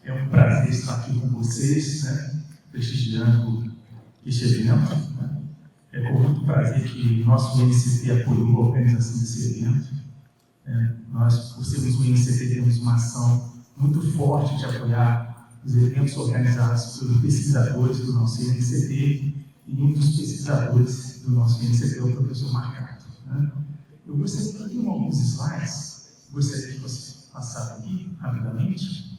É um prazer estar aqui com vocês, né, prestigiando este evento. Né. É com muito prazer que o nosso INCT apoiou a organização desse evento. Nós, por sermos o INCT, temos uma ação muito forte de apoiar os eventos organizados pelos pesquisadores do nosso INCT, e um dos pesquisadores do nosso INCT é o professor Marcato. Né. Eu gostaria que tenham alguns slides, gostaria que vocês passassem aqui rapidamente.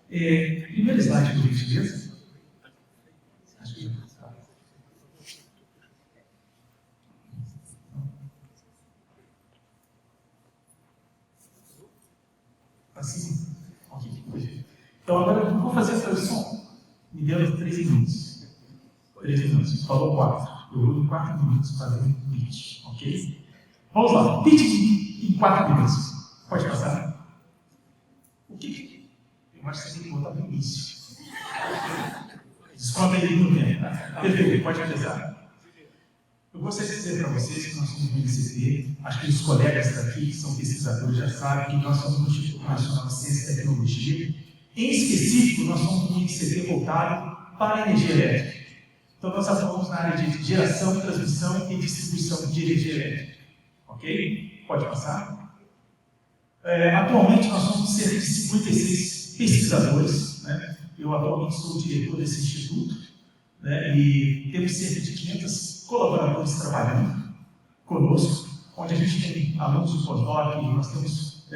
Primeiro slide, por gentileza. Acho que já está. Assim? Ok, perfeito. Então agora eu vou fazer a tradução. Me deu 3 minutos. 3 minutos. Falou 4. Eu vou em 4 minutos fazer um pitch, ok? Vamos lá. Pitch em 4 minutos. Pode passar? O que? Eu acho que você tem que botar no início. Desconta aí no tempo. Perfeito, pode começar. Eu gostaria de dizer para vocês que nós somos do INCT, acho que os colegas daqui, que são pesquisadores, já sabem que nós somos um Instituto Nacional de Ciência e Tecnologia. Em específico, nós somos um INCT voltado para a energia elétrica. Então, nós atuamos na área de geração, transmissão e distribuição de energia elétrica. Ok? Pode passar. Atualmente, nós somos cerca de 56 pesquisadores. Né? Eu atualmente sou o diretor desse instituto, né? E temos cerca de 500 colaboradores trabalhando conosco, onde a gente tem alunos do pós-doc, nós temos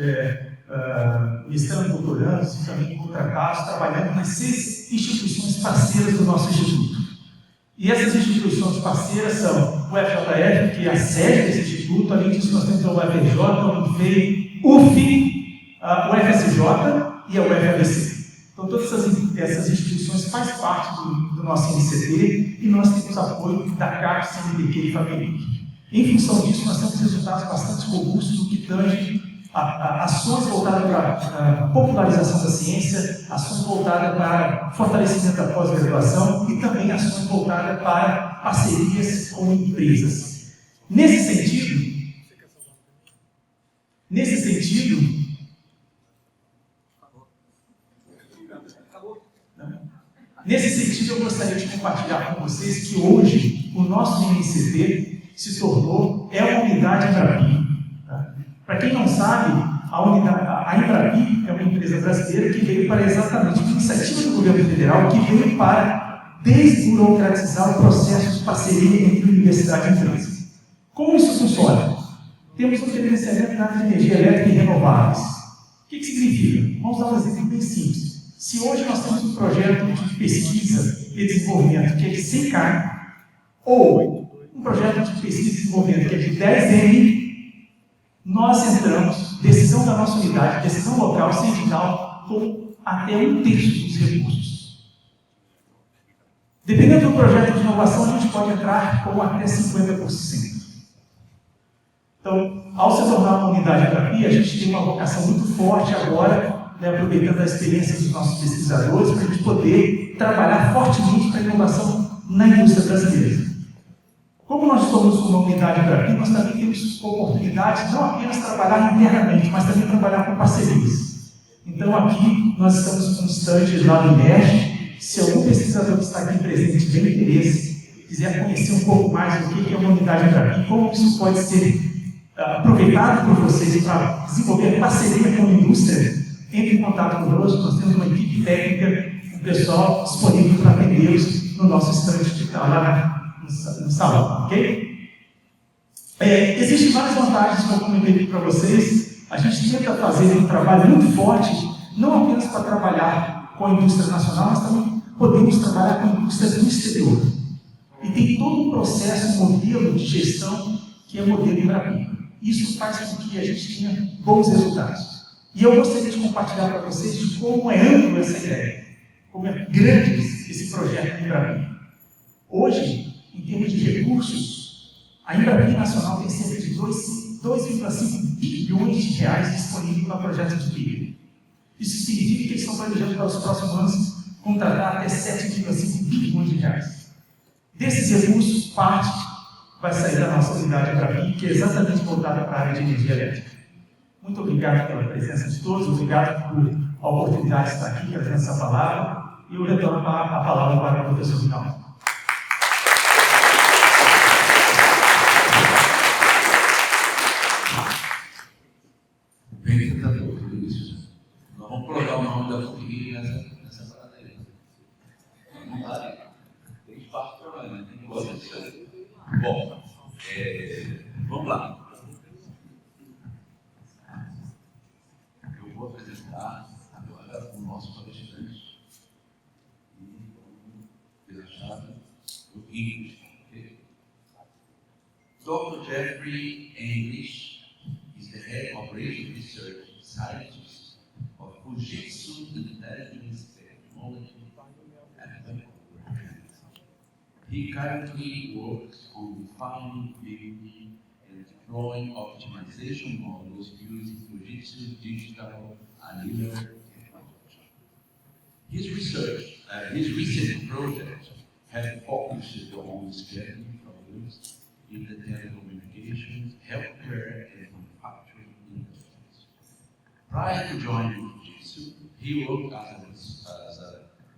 mestrando, doutorandos e também contratados trabalhando nas 6 instituições parceiras do nosso instituto. E essas instituições parceiras são o FJF, que é a sede desse instituto. Além disso, nós temos a UFRJ, o UNFEI, UF, o FSJ e a UFABC. Então, todas essas instituições fazem parte do nosso INCT e nós temos apoio da CAP, CNPq e FABENIC. Em função disso, nós temos resultados bastante robustos no que tange a ações voltadas para a popularização da ciência, ações voltadas para fortalecimento da pós-graduação e também ações voltadas para parcerias com empresas. Nesse sentido, eu gostaria de compartilhar com vocês que hoje o nosso INCT se tornou uma unidade Embrapi. Tá? Para quem não sabe, a Embrapi é uma empresa brasileira que veio para exatamente uma iniciativa do governo federal que veio para desburocratizar o processo de parceria entre universidade e empresa. Como isso funciona? Temos um credenciamento na área de energia elétrica e renováveis. O que significa? Vamos dar um exemplo bem simples. Se hoje nós temos um projeto de pesquisa e desenvolvimento que é de 100K, ou um projeto de pesquisa e desenvolvimento que é de 10M, nós entramos, decisão da nossa unidade, decisão local, sindical, com até 1/3 dos recursos. Dependendo do projeto de inovação, a gente pode entrar com até 50%. Então, ao se tornar uma unidade Embrapi, a gente tem uma vocação muito forte agora, aproveitando a experiência dos nossos pesquisadores, para a gente poder trabalhar fortemente para a inovação na indústria brasileira. Como nós somos uma unidade Embrapi, nós também temos oportunidade de não apenas trabalhar internamente, mas também trabalhar com parcerias. Então, aqui, nós estamos com stands lá no INERJ. Se algum pesquisador que está aqui presente tiver interesse, quiser conhecer um pouco mais do que é uma unidade Embrapi, como isso pode ser aproveitado por vocês para desenvolver parceria com a indústria, entre em contato conosco. Nós temos uma equipe técnica, um pessoal disponível para atendê-los no nosso stand que está lá no salão, ok? Existem várias vantagens que eu comentei para vocês. A gente tenta fazer um trabalho muito forte, não apenas para trabalhar com a indústria nacional, mas também podemos trabalhar com a indústria do exterior. E tem todo um processo, um modelo de gestão que é o modelo Embrapi. Isso faz com que a gente tenha bons resultados. E eu gostaria de compartilhar para vocês de como é amplo essa ideia, como é grande esse projeto de Embrapi. Hoje, em termos de recursos, a Embrapi Nacional tem cerca de 2,5 bilhões de reais disponíveis para projetos de PIB. Isso significa que eles estão planejando para os próximos anos contratar até 7,5 bilhões de reais. Desses recursos, parte vai sair da nossa unidade Embrapi, que é exatamente voltada para a área de energia elétrica. Muito obrigado pela presença de todos, obrigado por a oportunidade de estar aqui, trazendo essa palavra, e eu retorno a palavra para o professor Vidal. Bem tentador tudo isso. Nós vamos colocar o nome da FURG nessa parada aí. Não dá, tem espaço para nós, né? Tem coisa de... Bom, vamos lá. Eu vou apresentar agora o nosso palestrante. E vamos achar o English. Dr. Jeffrey English is the head operation research scientist of Fujitsu Intelligence Technology and he currently works on defining, building, and deploying optimization models using Fujitsu Digitalannealer technology. His recent projects have focused on scheduling problems in the telecommunications, healthcare, and manufacturing industries. Prior to joining Fujitsu, he worked as a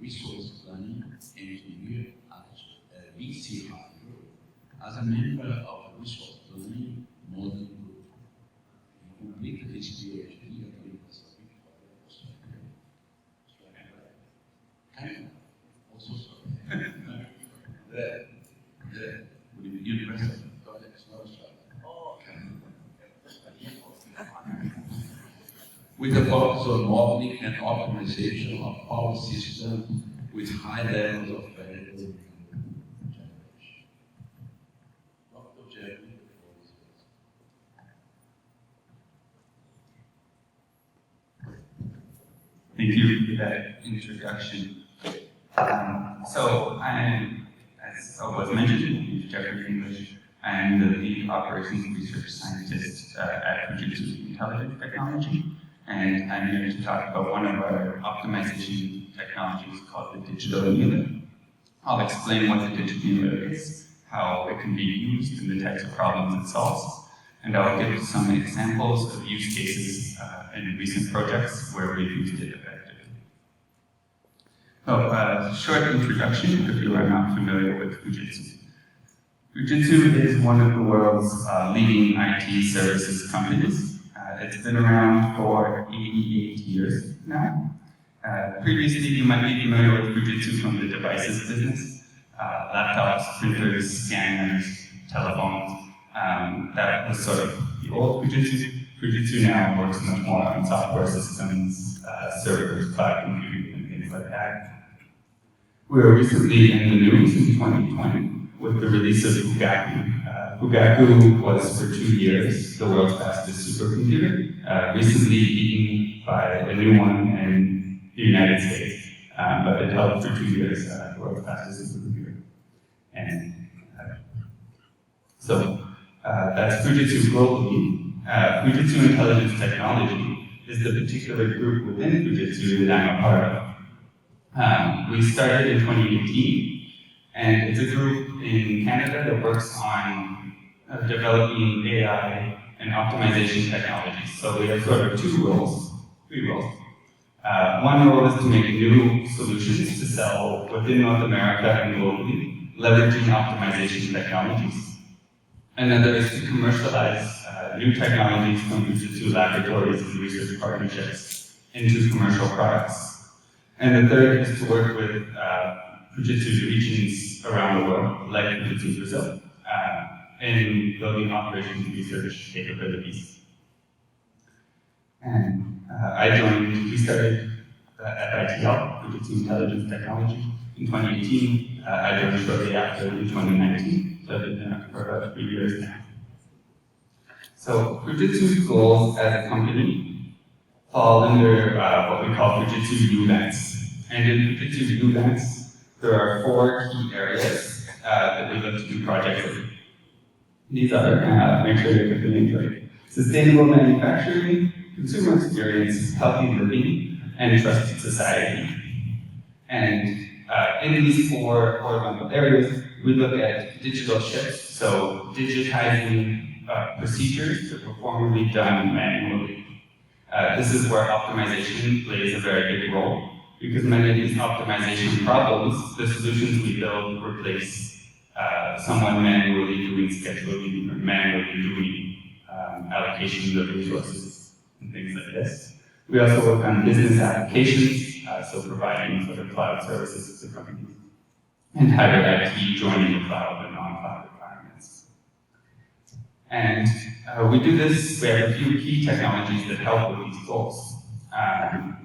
resource planning engineer at VC Hardware, as a member of the resource planning model group. He completed his PhD at the University of Canada. Also, the University of with a focus on modeling and optimization of power systems with high levels of variable generation. Dr. Jeffrey, the floor is yours. Thank you for that introduction. So I'm, as was mentioned, Jeffrey English. I'm the lead operations research scientist at Fujitsu Intelligence Technology, and I'm here to talk about one of our optimization technologies called the Digitalannealer. I'll explain what the Digitalannealer is, how it can be used, and the types of problems it solves, and I'll give some examples of use cases in recent projects where we've used it effectively. So, short introduction if you are not familiar with Fujitsu. Fujitsu is one of the world's leading IT services companies. It's been around for 88 years now. Previously, you might be familiar with Fujitsu from the devices business. Laptops, printers, scanners, telephones. That was sort of the old Fujitsu. Fujitsu now works much more on software systems, servers, cloud computing, and things like that. We were recently in the news in 2020 with the release of Fugaku. Fugaku was for 2 years the world's fastest supercomputer, recently beaten by a new one in the United States, but it held for 2 years the world's fastest supercomputer. And so that's Fujitsu globally. Fujitsu Intelligence Technology is the particular group within Fujitsu that I'm a part of. We started in 2018. And it's a group in Canada that works on developing AI and optimization technologies. So we have sort of three roles. One role is to make new solutions to sell within North America and globally, leveraging optimization technologies. Another is to commercialize new technologies from Fujitsu laboratories and research partnerships into commercial products. And the third is to work with Fujitsu regions around the world, like Fujitsu Brazil, in building operations research capabilities. And we started at ITL, Fujitsu Intelligence Technology, in 2018. I joined shortly after in 2019, so I've been there for about 3 years now. So Fujitsu's goals as a company fall under what we call Fujitsu UVents. And in Fujitsu UVents, there are 4 key areas that we look to do projects in. These are, make sure you get the names right, sustainable manufacturing, consumer experience, healthy living, and trusted society. And in these 4 horizontal areas, we look at digital shifts, so digitizing procedures that were formerly done manually. This is where optimization plays a very big role, because many of these optimization problems, the solutions we build replace someone manually doing scheduling or manually doing allocations of resources and things like this. We also work on business applications, so providing sort of cloud services to companies, and hybrid IT joining the cloud and non-cloud environments. And we do this, we have a few key technologies that help with these goals.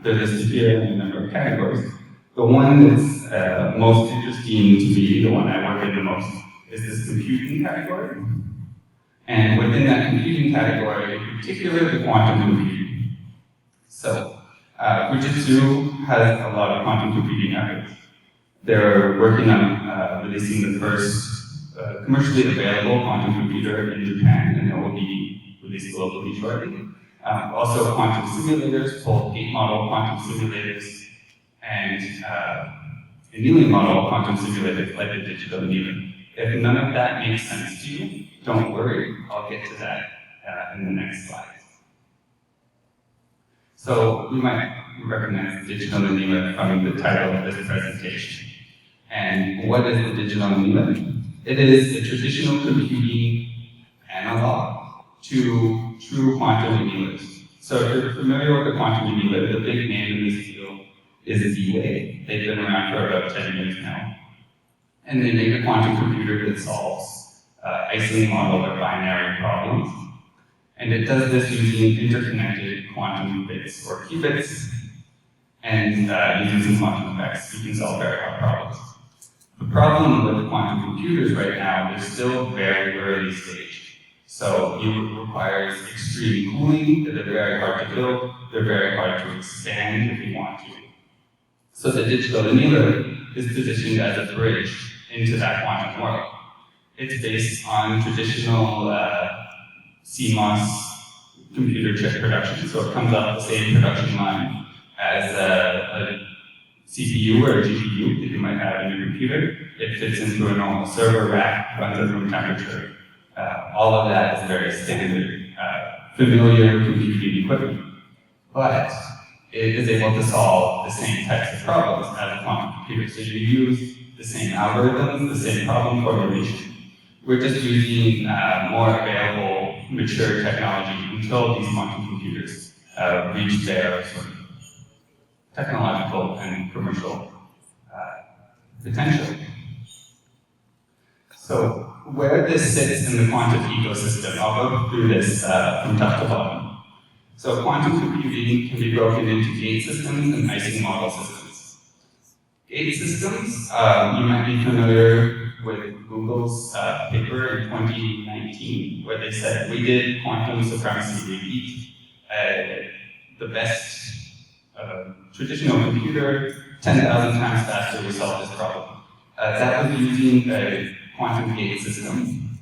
They're listed here in a number of categories. The one that's most interesting to me, the one I work in the most, is this computing category. And within that computing category, in particular, the quantum computing. So, Fujitsu has a lot of quantum computing efforts. They're working on releasing the first commercially available quantum computer in Japan, and it will be released globally shortly. Also, quantum simulators, both gate model quantum simulators and annealing model quantum simulators like the Digitalannealer. If none of that makes sense to you, don't worry, I'll get to that in the next slide. So, you might recognize the Digitalannealer from the title of this presentation. And what is the Digitalannealer? It is a traditional computing analog to true quantum annealers. So if you're familiar with the quantum annealer, the big name in this field is Qubo. They've been around for about 10 years now. And they make a quantum computer that solves Ising model or binary problems. And it does this using interconnected quantum bits or qubits, and using some quantum effects, you can solve very hard problems. The problem with quantum computers right now, they're still very early stage. So it requires extreme cooling, they're very hard to build, they're very hard to expand if you want to. So the Digitalannealer is positioned as a bridge into that quantum world. It's based on traditional CMOS computer chip production, so it comes off the same production line as a CPU or a GPU that you might have in your computer. It fits into a normal server rack, runs at room temperature. All of that is very standard, familiar computing equipment. But it is able to solve the same types of problems as a quantum computer. So you use the same algorithms, the same problem formulation. We're just using more available, mature technology until these quantum computers reach their sort of technological and commercial potential. So where this sits in the quantum ecosystem, I'll go through this from top to bottom. So quantum computing can be broken into gate systems and Ising model systems. Gate systems, you might be familiar with Google's paper in 2019, where they said, we did quantum supremacy, we beat the best traditional computer 10,000 times faster, we solved this problem. That was using a quantum gate system.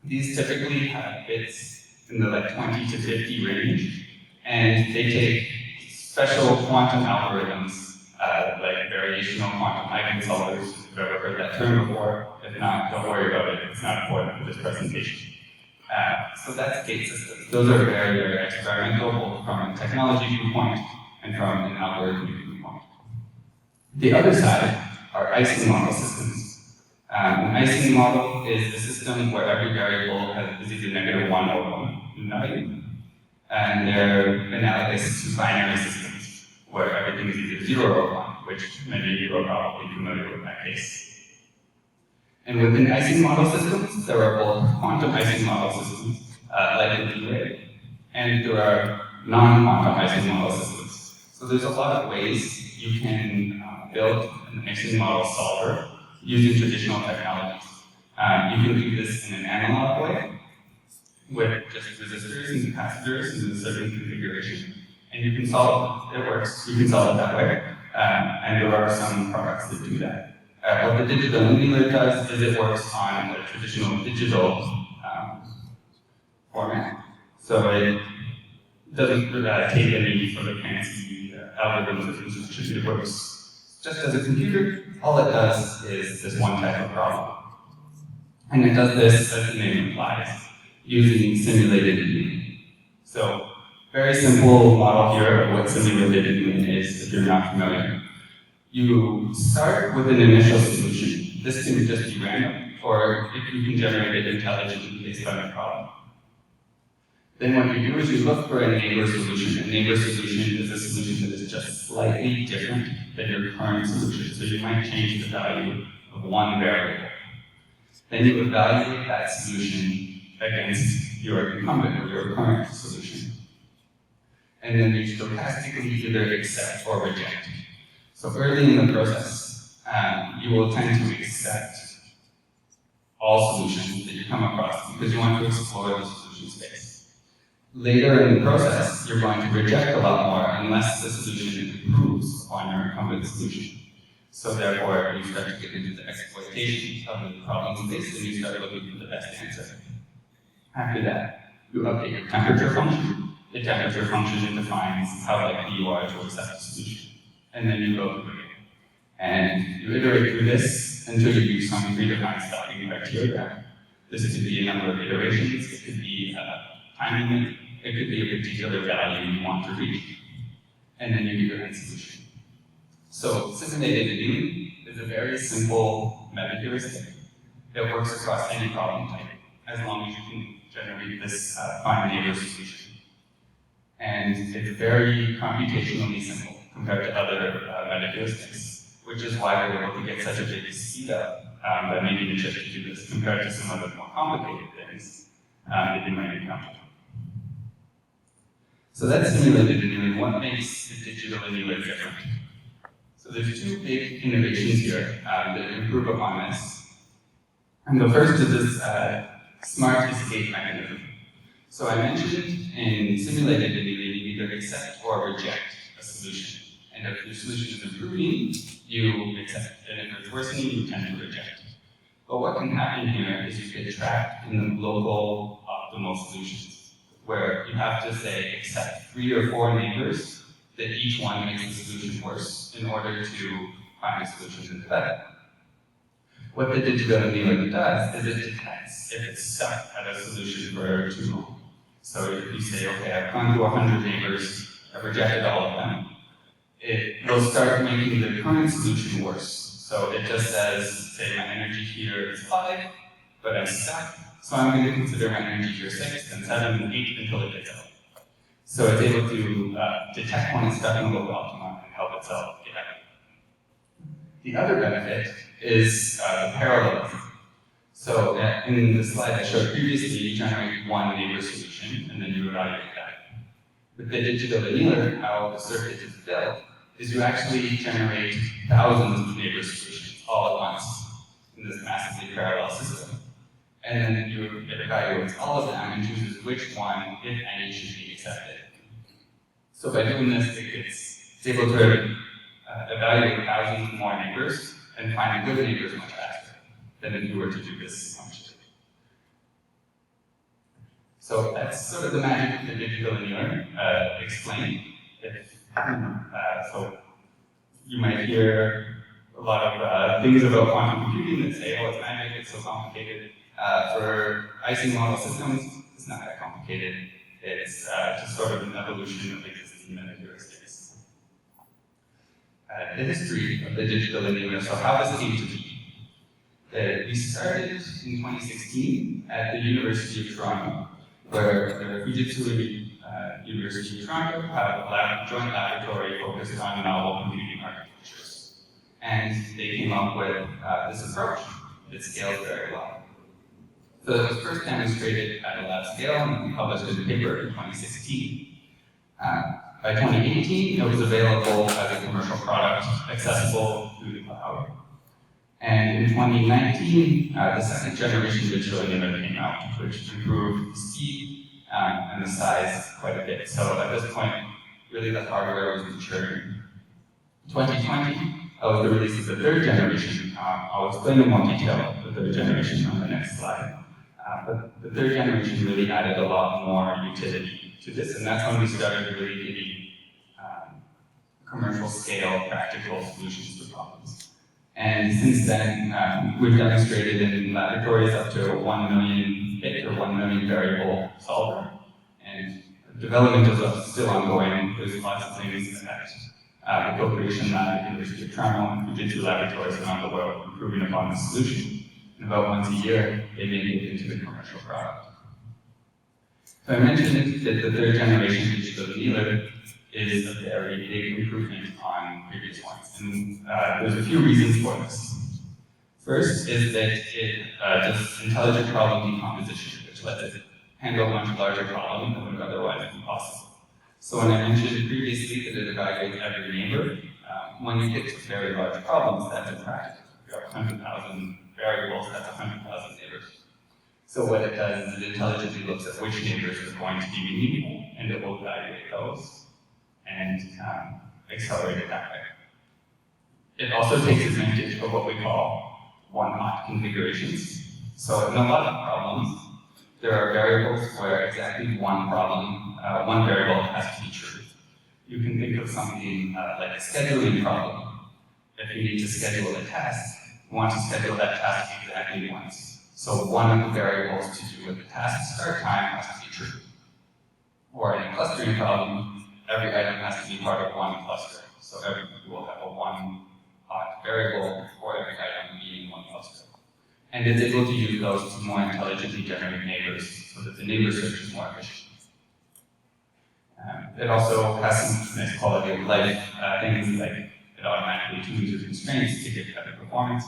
These typically have bits in the 20 to 50 range, and they take special quantum algorithms, like variational quantum eigensolvers. If you've ever heard that term before, if not, don't worry about it, it's not important for this presentation. So that's gate systems. Those are very, very experimental, both from a technology viewpoint and from an algorithmic viewpoint. The other side are Ising model systems. An Ising model is a system where every variable is either -1 or 1. And they're analogous to binary systems, where everything is either 0 or 1, which many of you are probably familiar with that case. And within Ising model systems, there are both quantum Ising model systems, like the D-Ray, and there are non-quantum Ising model systems. So there's a lot of ways you can build an Ising model solver using traditional technologies. You can do this in an analog way, with just resistors and capacitors in a certain configuration. And you can solve it. It works. You can solve it that way. And there are some products that do that. What the Digitalannealer does is it works on a traditional digital format. So it doesn't take any sort of fancy algorithms or instructions. It works just as a computer. All it does is this one type of problem. And it does this, as the name implies, using simulated annealing. So very simple model here of what simulated annealing is, if you're not familiar. You start with an initial solution. This can just be random, or if you can generate it intelligently based on a problem. Then what you do is you look for a neighbor solution. A neighbor solution is a solution that is just slightly different than your current solution. So you might change the value of one variable. Then you evaluate that solution against your incumbent or your current solution. And then you stochastically either accept or reject. So early in the process, you will tend to accept all solutions that you come across because you want to explore the solution space. Later in the process, you're going to reject a lot more unless the solution improves on your incumbent solution. So therefore, you start to get into the exploitation of the problem space and you start looking for the best answer. After that, you update your temperature function. The temperature function defines how likely you are to accept the solution. And then you go through it. And you iterate through this until you use some predefined stopping criteria. This could be a number of iterations, it could be a time limit, it could be a particular value you want to reach. And then you get your end solution. So simulated annealing is a very simple meta heuristic that works across any problem type, as long as you can generate this find neighbor solution. And it's very computationally simple compared to other meta heuristics, which is why we're able to get such a big speed up by making a chip to do this compared to some other more complicated things that you might encounter. So that's simulated annealing. What makes the digital annealer different? So there's two big innovations here that improve upon this. And the first is this smart escape mechanism. So I mentioned in simulated annealing, you either accept or reject a solution. And if your solution is improving, you accept. And if it's worsening, you tend to reject. But what can happen here is you get trapped in the local optimal solutions, where you have to say accept 3 or 4 neighbors that each one makes the solution worse in order to find a solution that's better. What the digital annealer does is it detects if it's stuck at a solution for too long. So if you say, okay, I've gone to 100 neighbors, I've rejected all of them, it will start making the current solution worse. So it just says, say my energy here is 5, but I'm stuck, so I'm going to consider my energy here 6, and 7, and 8 until it gets out. So it's able to detect when it's stuck in the local optimum and help itself get out. The other benefit is parallelism. So in the slide I showed previously, you generate one neighbor solution, and then you evaluate that. With the digital annealer, how the circuit is built, is you actually generate thousands of neighbor solutions all at once in this massively parallel system. And then you evaluate all of them and chooses which one, if any, should be accepted. So by doing this, it's able to evaluate thousands more neighbors and find good neighbors much faster than if you were to do this functionally. So that's sort of the magic of the digital annealer explained. So you might hear a lot of things about quantum computing that say, oh, it's magic, it's so complicated. For icing model systems, it's not that complicated. It's just sort of an evolution of existing meta heuristics. The history of the digital annealer, so how this came to be. We started in 2016 at the University of Toronto, where the Fujitsu University of Toronto have a joint laboratory focused on novel computing architectures. And they came up with this approach that scales very well. So it was first demonstrated at a lab scale and published in a paper in 2016. By 2018, it was available as a commercial product, accessible through the cloud. And in 2019, the second generation digital annealer came out, which improved the speed and the size quite a bit. So at this point, really the hardware was maturing. 2020 was the release of the third generation. I'll explain in more detail the third generation on the next slide. But the third generation really added a lot more utility to this, and that's when we started really giving commercial scale, practical solutions to problems. And since then, we've demonstrated in laboratories up to 1 million bit or 1 million variable solver. And Development is still ongoing. There's lots of things that the Co-Creation Lab at the University of Toronto and Fujitsu laboratories around the world improving upon the solution. And about once a year, they make it into the commercial product. So I mentioned that the third generation Digitalannealer is a very big improvement on previous ones. And there's a few reasons for this. First is that it does intelligent problem decomposition, which lets it handle a much larger problem than would otherwise be possible. So when I mentioned previously that it evaluates every neighbor, when you get to very large problems, that's impractical. You have 100,000 variables, that's 100,000 neighbors. So what it does is it intelligently looks at which neighbors are going to be meaningful, and it will evaluate those and accelerate it that way. It also takes advantage of what we call one-hot configurations. So in a lot of problems, there are variables where exactly one variable has to be true. You can think of something like a scheduling problem. If you need to schedule a task, you want to schedule that task exactly once. So one of the variables to do with the task start time has to be true. Or in a clustering problem, every item has to be part of one cluster. So you will have a one-hot variable for every item being one cluster. And it's able to use those to more intelligently generate neighbors so that the neighbor search is more efficient. It also has some nice quality of life things like it automatically tunes your constraints to get better performance.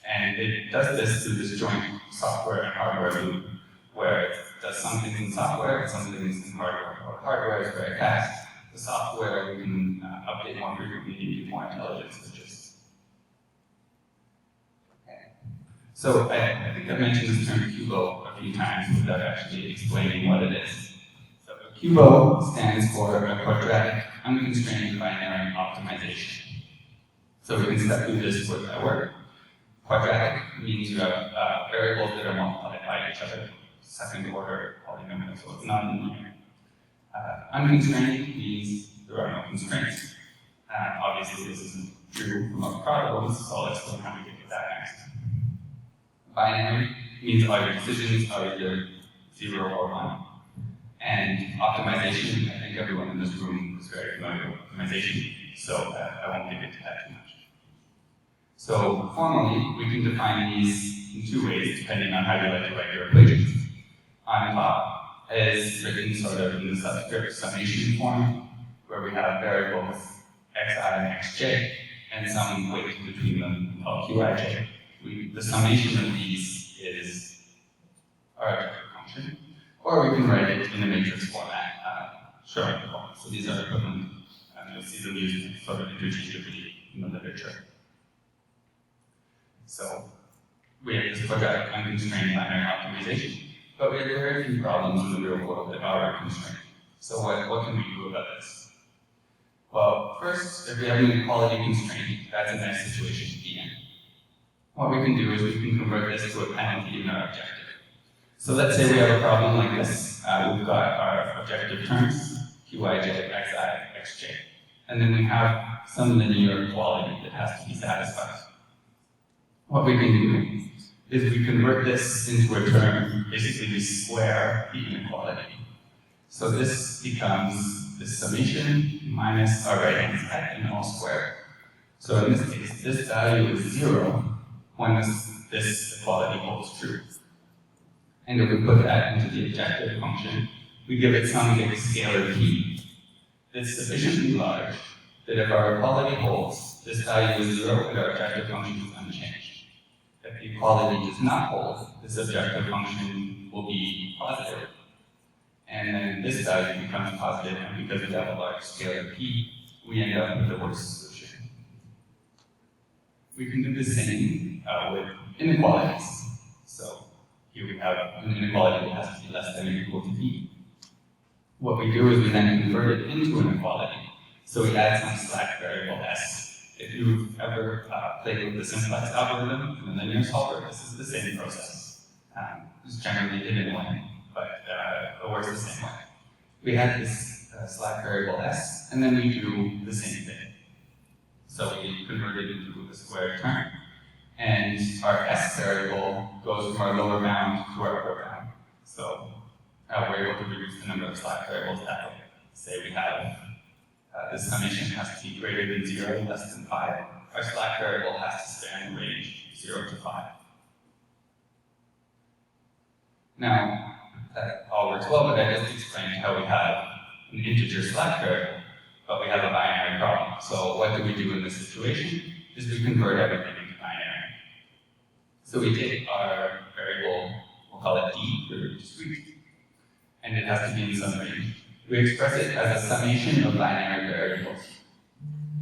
And it does this through this joint software and hardware loop, where it does some things in software and some things in hardware. Or hardware is very fast. The software we can update more frequently to give more intelligent switches. So I think I mentioned this term Qubo a few times without actually explaining what it is. So Qubo stands for a quadratic unconstrained binary optimization. So we can step through this with that word. Quadratic means you have variables that are multiplied by each other, second order polynomial, so it's not linear. Unconstrained means there are no constraints. Obviously this isn't true for most problems, so I'll explain how we get to that next. Binary means all your decisions are either 0 or 1. And optimization, I think everyone in this room is very familiar with optimization, so I won't get into that too much. So formally, we can define these in two ways, depending on how you like to write your equations. On top is written sort of in the subscript summation form, where we have variables xi and xj, and some weight between them called qij. The summation of these is our objective function, or we can write it in a matrix format, showing the form. So these are equivalent, and you'll see them used sort of interchangeably in the literature. So we have this quadratic unconstrained binary optimization, but we have very few problems in the real world that are constrained. So what can we do about this? Well, first, if we have an inequality constraint, that's a nice situation to be in. What we can do is we can convert this to a penalty in our objective. So let's say we have a problem like this. We've got our objective terms, qij, xi, xj, and then we have some linear equality that has to be satisfied. What we can do is we convert this into a term, basically we square the inequality. So this becomes this summation minus our right-hand side and all squared. So in this case, this value is 0 when this equality holds true. And if we put that into the objective function, we give it some big scalar p that's sufficiently large that if our equality holds, this value is 0 and our objective function is unchanged. If the equality does not hold, this objective function will be positive. And then this value becomes positive, and because we have a large scalar p, we end up with the worst solution. We can do the same with inequalities. So here we have an inequality that has to be less than or equal to p. What we do is we then convert it into an equality. So we add some slack variable s. If you've ever played with the simplex algorithm in the linear solver, this is the same process. It's generally hidden away, but it works the same way. We add this slack variable s, and then we do the same thing. So we convert it into a squared term, and our s variable goes from our lower bound to our upper bound. So we're able to reduce the number of Slack variables that way. Say we have this summation has to be greater than 0, less than 5. Our Slack variable has to span the range 0 to 5. Now, that all works well, but I just explained how we have an integer Slack variable, but we have a binary problem. So what do we do in this situation? Is we convert everything into binary. So we take our variable, we'll call it d, for discrete, and it has to be in some range. We express it as a summation of binary variables.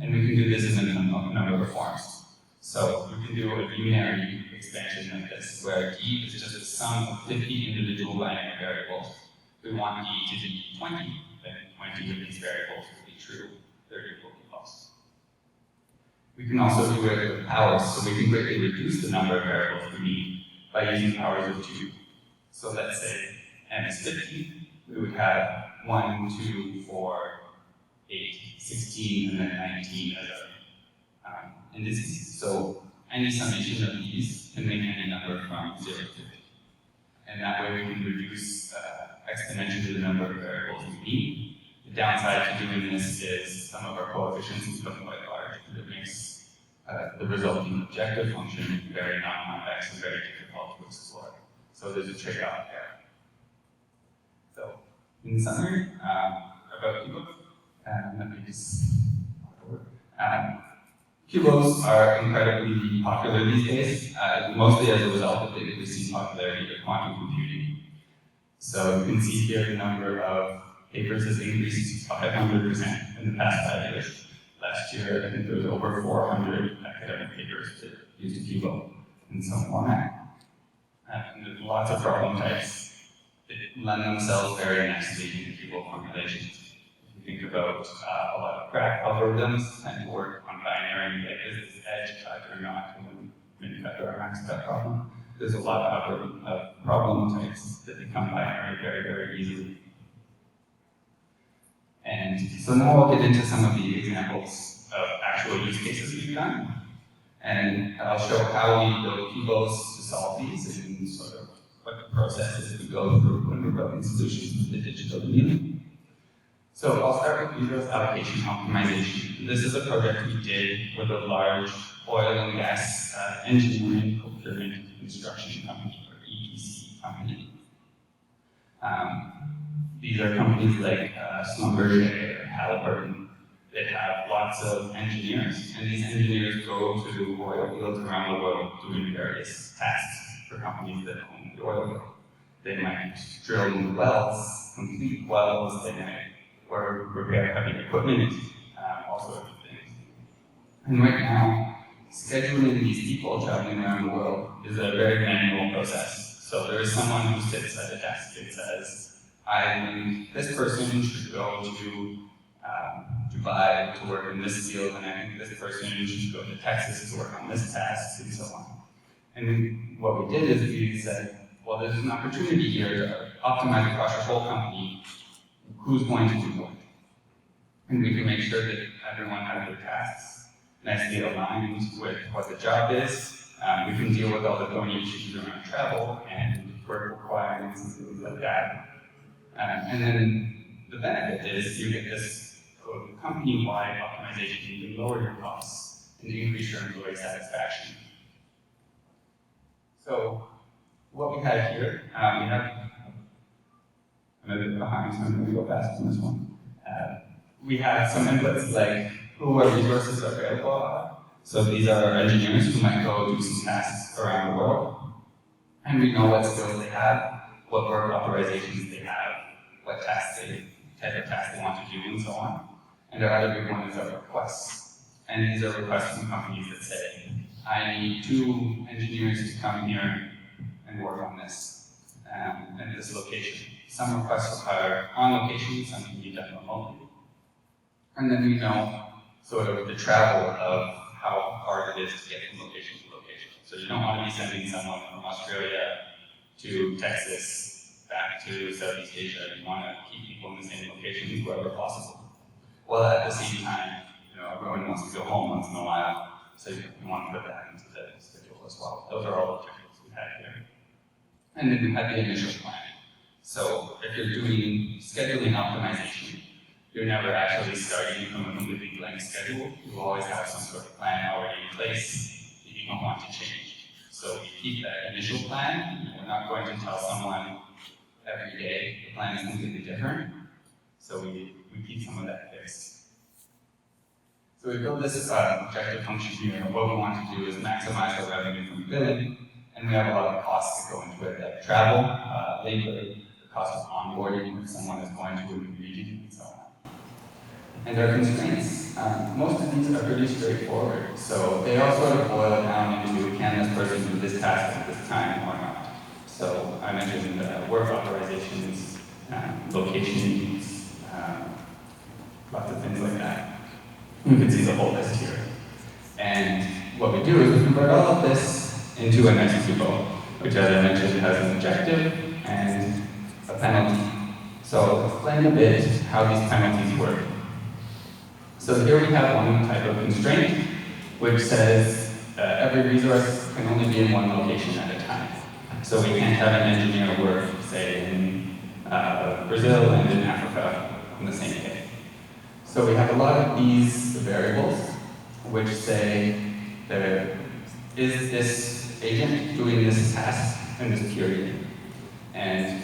And we can do this in a number of forms. So we can do a unary expansion like this, where d is just a sum of 50 individual binary variables. We want d to be 20, then 20 of these variables will be true, 30 will be false. We can also do it with powers, so we can greatly reduce the number of variables we need by using powers of 2. So let's say n is 50, we would have 1, 2, 4, 8, 16, and then 19 as our indices. So any summation of these can make any number from 0 to 50. And that way we can reduce exponentially the number of variables we need. The downside to doing this is some of our coefficients become quite large, and it makes the resulting objective function very non-convex and very difficult to explore. So there's a trade-off there. So, in summary, about Qubo, let me just Qubos are incredibly popular these days, mostly as a result of the increasing popularity of quantum computing. So you can see here the number of papers has increased 500% in the past 5 years. Last year, I think there was over 400 academic papers that used Qubo in some format. And there's lots of problem types that lend themselves very nicely to Qubo formulations. Think about a lot of crack algorithms tend to work on binary, like is this edge cut or not, when you cut or max cut problem. There's a lot of problem types that become binary very, very easily. And so now I'll get into some of the examples of actual use cases we've done. And I'll show how we build Qubos to solve these and sort of what the process is we go through when we're building solutions with the Digitalannealer. So I'll start with resource allocation optimization. This is a project we did with a large oil and gas engineering, procurement, and construction company, or EPC company. These are companies like Schlumberger or Halliburton that have lots of engineers, and these engineers go to oil fields around the world doing various tasks for companies that own the oil field. They might drill new wells, complete wells, they might or repair heavy equipment, all sorts of things. And right now, scheduling these people traveling around the world is a very manual process. So there is someone who sits at a desk and says, I think this person should go to Dubai to work in this field, and I think this person should go to Texas to work on this task, and so on. And what we did is we said, well, there's an opportunity here to optimize across your whole company who's going to do what. And we can make sure that everyone has their tasks nicely aligned with what the job is. We can deal with all the thorny issues around travel and work requirements and things like that. And then the benefit is you get this company-wide optimization. You can lower your costs and increase your employee satisfaction. So what we have here, we have I'm a bit behind, so I'm going to go fast on this one. We have some inputs like who our resources are available are. So these are our engineers who might go do some tasks around the world. And we know what skills they have, what work authorizations they have, what type of tasks they want to do, and so on. And our other big one is our requests. And these are requests from companies that say, I need 2 engineers to come here and work on this at this location. Some requests are on location, some can be done remotely. And then we know sort of the travel of how hard it is to get from location to location. So you don't want to be sending someone from Australia to Texas, back to Southeast Asia. You want to keep people in the same location wherever possible. Well, at the same time, everyone wants to go home once in a while, so you want to put that into the schedule as well. Those are all the objectives we had here. And then we had the initial plan. So if you're doing scheduling optimization, you're never actually starting from a completely blank schedule. You always have some sort of plan already in place that you don't want to change. So we keep that initial plan. We're not going to tell someone every day the plan is completely different. So we keep some of that fixed. So we build this objective function here. What we want to do is maximize our revenue from billing, and we have a lot of costs that go into it, like travel, labor, the cost of onboarding if someone is going to a new region, and so on. And our constraints, most of these are pretty straightforward. So they all sort of boil down into, can this person do this task at this time or not? So I mentioned work authorizations, location needs, lots of things like that. You can see the whole list here. And what we do is we convert all of this into a nice Qubo, which, as I mentioned, has an objective and a penalty. So I'll explain a bit how these penalties work. So here we have one type of constraint, which says every resource can only be in one location at a time. So we can't have an engineer work, say, in Brazil and in Africa on the same day. So we have a lot of these variables, which say, is this agent doing this task in this period? And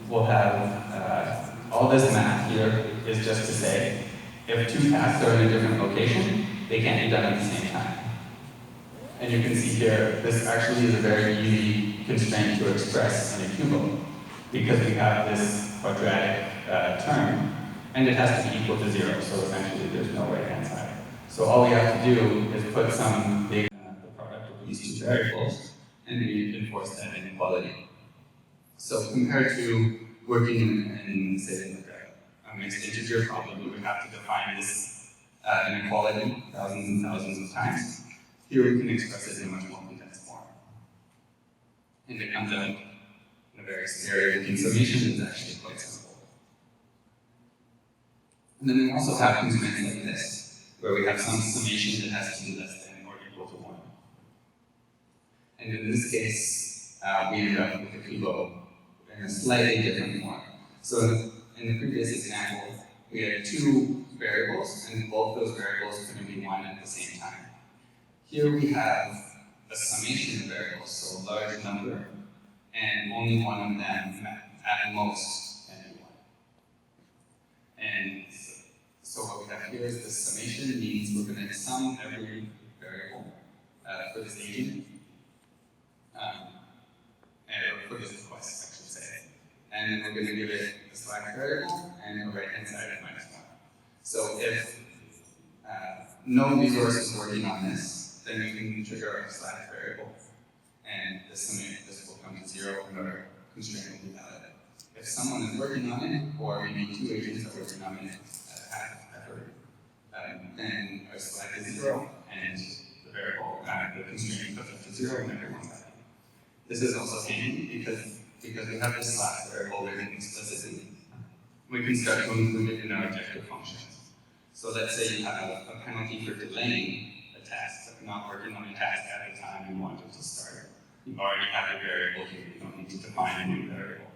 we'll have all this math here is just to say, if two tasks are in a different location, they can't be done at the same time. And you can see here, this actually is a very easy constraint to express in a Qubo, because we have this quadratic term, and it has to be equal to 0, so essentially there's no right-hand side. So all we have to do is put some big the product of these two variables, and then you enforce that inequality. So compared to working in say, like a mixed integer problem, we would have to define this inequality thousands and thousands of times. Here we can express it in a much more condensed form. And it comes out in a very scary-looking summation that's actually quite simple. And then we also have constraints like this, where we have some summation that has to be less than or equal to 1. And in this case, we end up with a Qubo in a slightly different form. So in the previous example, we had two variables, and both those variables couldn't be 1 at the same time. Here we have a summation of variables, so a large number, and only one of them at most can be 1. And so what we have here is the summation means we're going to sum every variable for this agent, or for this request, I should say. And then we're going to give it a slack variable and a right-hand side of -1. So if no resource is working on this, then we can trigger a slack variable, and this will come to 0 and our constraint will be valid. If someone is working on it, or maybe two agents are working on it at half effort, then our slack is 0, and the variable, the constraint goes up to 0, and everyone's happy. This is also handy because we have this slack variable written explicitly. We can start to include it in our objective functions. So let's say you have a penalty for delaying a task, like not working on a task at the time you want it to start. You already have a variable here, you don't need to define a new variable.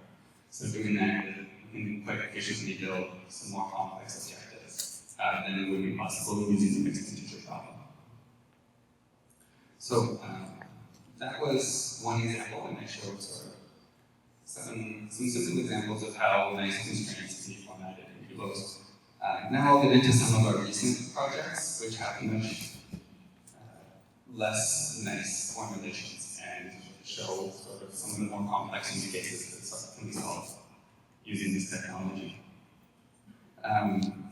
So doing that, we can quite efficiently build some more complex objectives than it would be possible using a mixed integer problem. So that was one example, and I showed sort of some simple examples of how nice constraints can be formatted in Qubos. Now I'll get into some of our recent projects, which have much less nice formulations and show sort of some of the more complex use cases that can be solved using this technology.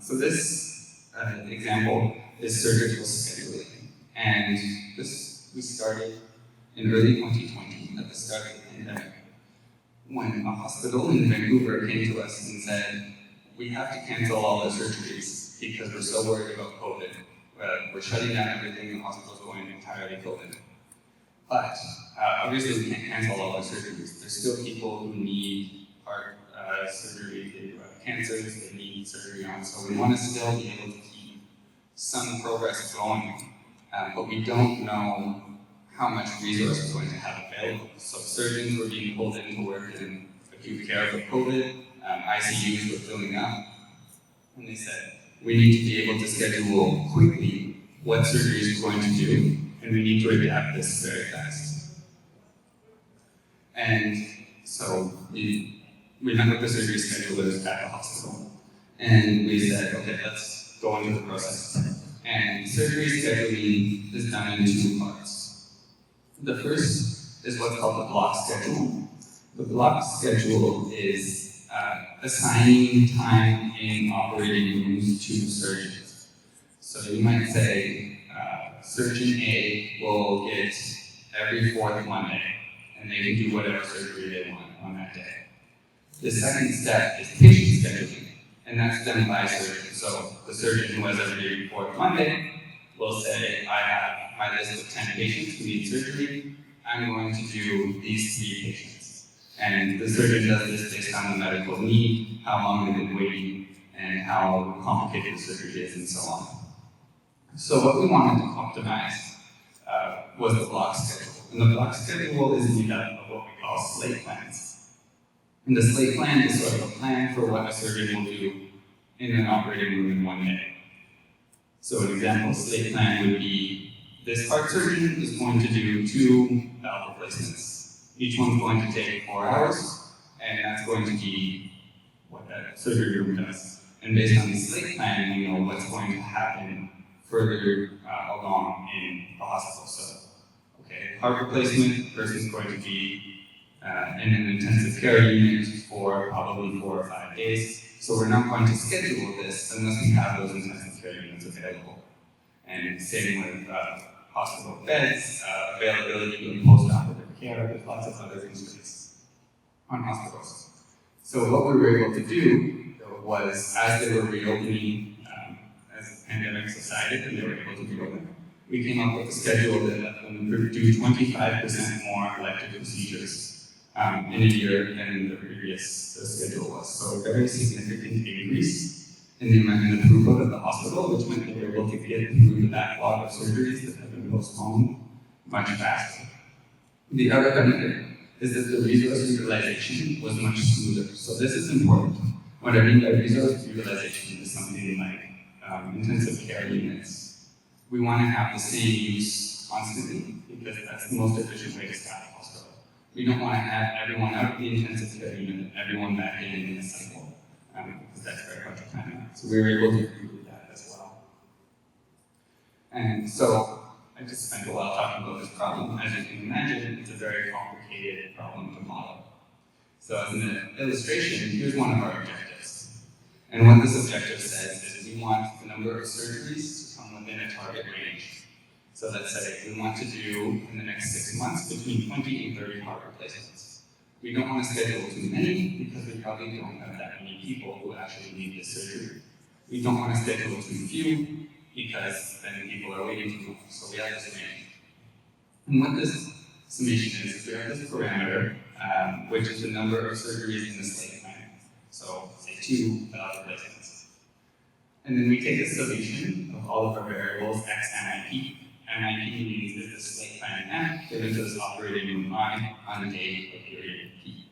So this example is surgical scheduling, and we started in early 2020 at the start of the pandemic, when a hospital in Vancouver came to us and said, we have to cancel all the surgeries because we're so worried about COVID. We're shutting down everything, the hospital's going entirely COVID. But obviously we can't cancel all the surgeries. There's still people who need heart surgery, they have cancers, they need surgery on, so we want to still be able to keep some progress going, but we don't know how much resource we're going to have available. So surgeons were being pulled into work in acute care for COVID. ICUs were filling up. And they said, we need to be able to schedule quickly what surgeries we're going to do, and we need to adapt this very fast. And so we met with the surgery schedulers at the hospital, and we said, okay, let's go into the process. And surgery scheduling is done in two parts. The first is what's called the block schedule. The block schedule is assigning time in operating rooms to surgeons. So you might say, surgeon A will get every fourth Monday, and they can do whatever surgery they want on that day. The second step is patient scheduling, and that's done by surgeon. So the surgeon who has every fourth Monday will say, I have my list of 10 patients who need surgery. I'm going to do these 3 patients. And the surgeon does this based on the medical need, how long they've been waiting, and how complicated the surgery is, and so on. So what we wanted to optimize was the block schedule. And the block schedule is made up of what we call slate plans. And the slate plan is sort of a plan for what a surgeon will do in an operating room in one day. So an example slate plan would be, this heart surgeon is going to do 2 valve replacements. Each one's going to take 4 hours, and that's going to be what that surgery room does. And based on the slate plan, we know what's going to happen further along in the hospital. So, okay, heart replacement person's going to be in an intensive care unit for probably 4 or 5 days. So we're not going to schedule this unless we have those intensive care units available. And same with hospital beds, availability of post-operative care, there's lots of other constraints on hospitals. So what we were able to do was, as they were reopening, as the pandemic subsided and they were able to reopen, we came up with a schedule that let them do 25% more elective procedures in a year than the previous schedule was. So a very significant increase in the amount and the throughput of the hospital, which meant they were able to get through the backlog of surgeries that have been postponed much faster. The other benefit is that the resource utilization was much smoother. So this is important. What I mean by resource utilization is something like intensive care units. We want to have the same use constantly because that's the most efficient way to staff a hospital. We don't want to have everyone out of the intensive care unit, everyone back in a cycle. Because that's very hard to plan out. So we were able to do that as well. And so I just spent a while talking about this problem. As you can imagine, it's a very complicated problem to model. So as an illustration, here's one of our objectives. And what this objective says is we want the number of surgeries to come within a target range. So let's say we want to do, in the next 6 months, between 20 and 30 heart replacements. We don't want to schedule too many because we probably don't have that many people who actually need this surgery. We don't want to schedule too few because then people are waiting too long. So we have this range. And what this summation is we have this parameter, which is the number of surgeries in the slate plan. So say 2 valve replacements. And then we take a solution of all of our variables, x and IP. MIP means that the slate plan M given to this operating room I on a day of period P.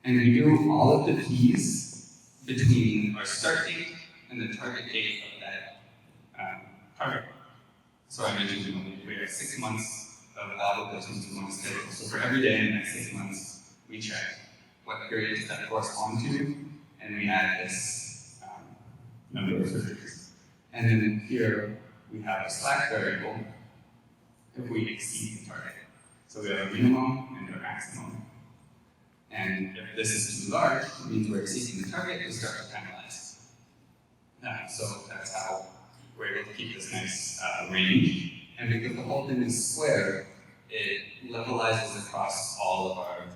And we do all of the P's between our start date and the target date of that target. So I mentioned we have 6 months of valve replacements we want to schedule. So for every day in the next 6 months, we check what period does that correspond to, and we add this number of surgeries. And then here, we have a slack variable if we exceed the target. So we have a minimum and a maximum. And if this is too large, it means we're exceeding the target, we start to penalize. So that's how we're able to keep this nice range. And because the whole thing is square, it levelizes across all of our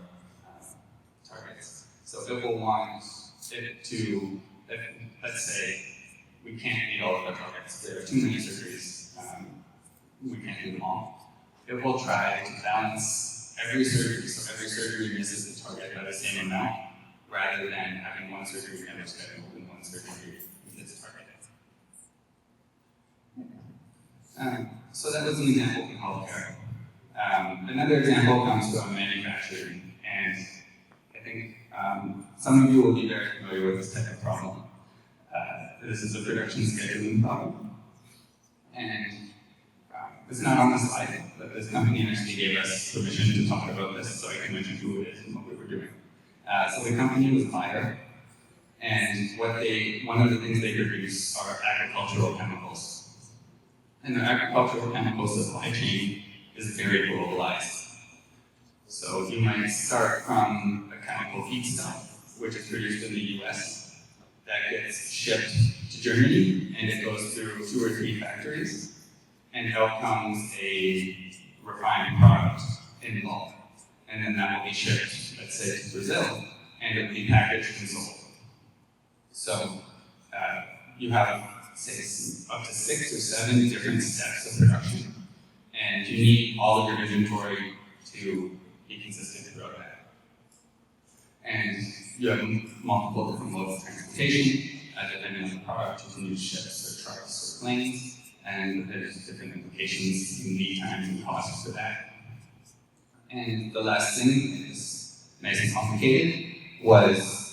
targets. So it will want it to, let's say, we can't meet all of our targets. There are too many surgeries. We can't do them all. It will try to balance every surgery, so every surgery misses the target by the same amount, rather than having one surgery never scheduled and one surgery hits the target. So that was an example from healthcare. Another example comes from manufacturing, and I think some of you will be very familiar with this type of problem. This is a production scheduling problem. And it's not on the slide, but this company actually gave us permission to talk about this, so I can mention who it is and what we were doing. So the company was Bayer, and one of the things they produce are agricultural chemicals. And the agricultural chemical supply chain is very globalized. So you might start from a chemical feedstock, which is produced in the US, that gets shipped to Germany, and it goes through 2 or 3 factories, and out comes a refined product in bulk. And then that will be shipped, let's say, to Brazil, and it will be packaged and sold. So you have, say, up to 6 or 7 different steps of production, and you need all of your inventory to be consistent throughout that. And you have multiple different modes of transportation, depending on the product. You can use ships or trucks or planes, and there's different implications in lead times and costs for that. And the last thing is nice and complicated, was